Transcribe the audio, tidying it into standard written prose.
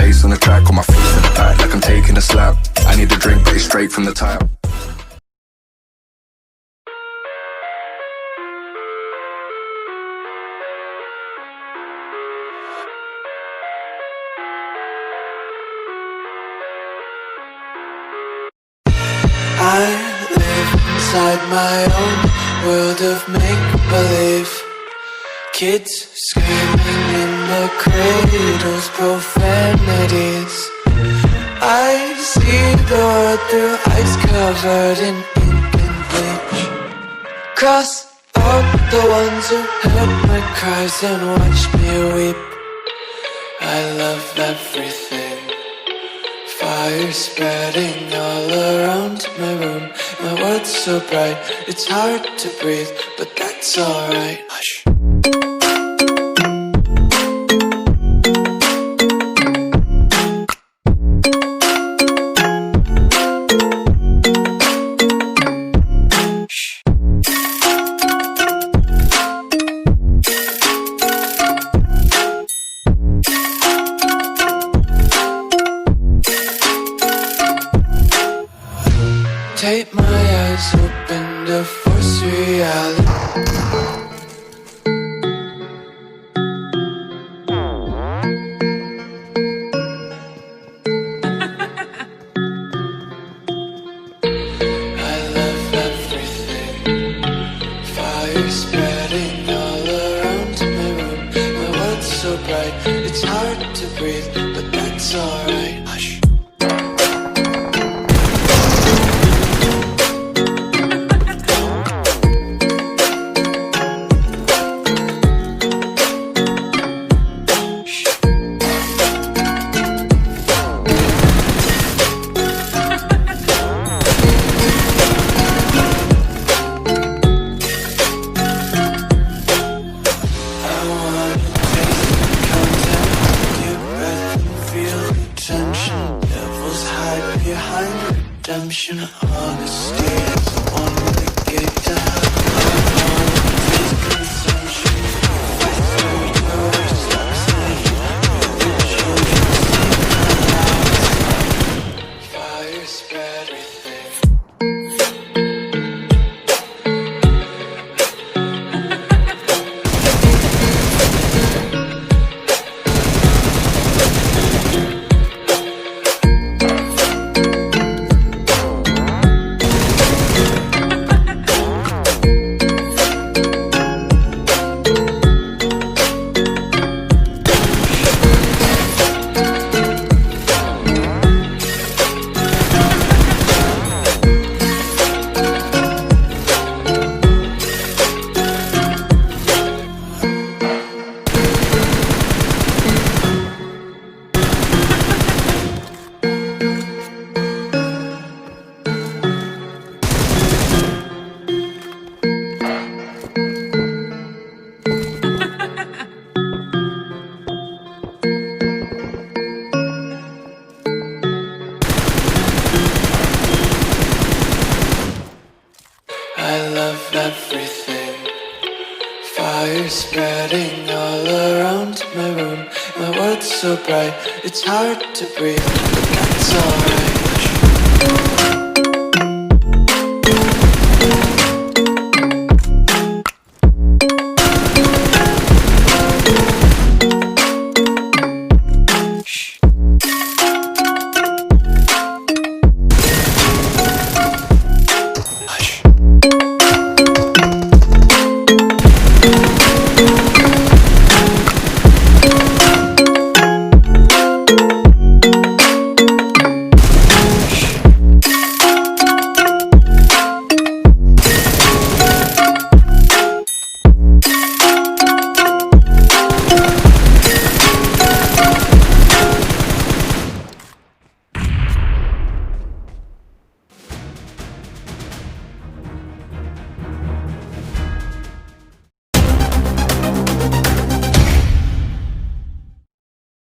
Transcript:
bass on the track, on my feet to the back like I'm taking a slap. I need a drink, but it's straight from the tap. I live inside my own world of make-believe. Kids screaming in the cradles, profanities. I see the world through eyes covered in ink and bleach. Cross out the ones who heard my cries and watched me weep. I love everything. Fire spreading all around my room. My world's so bright, it's hard to breathe, but that's alright. Hush. Take my eyes open to force reality. I love everything. Fire spreading all around my room. My world's so bright, it's hard to breathe, but that's alright. Hush. Behind redemption, honesty is the only gate to heaven. Consumption, fight through your sucks your children sleep. Fire spread everything. I love everything. Fire spreading all around my room. My world's so bright, it's hard to breathe, but that's alright.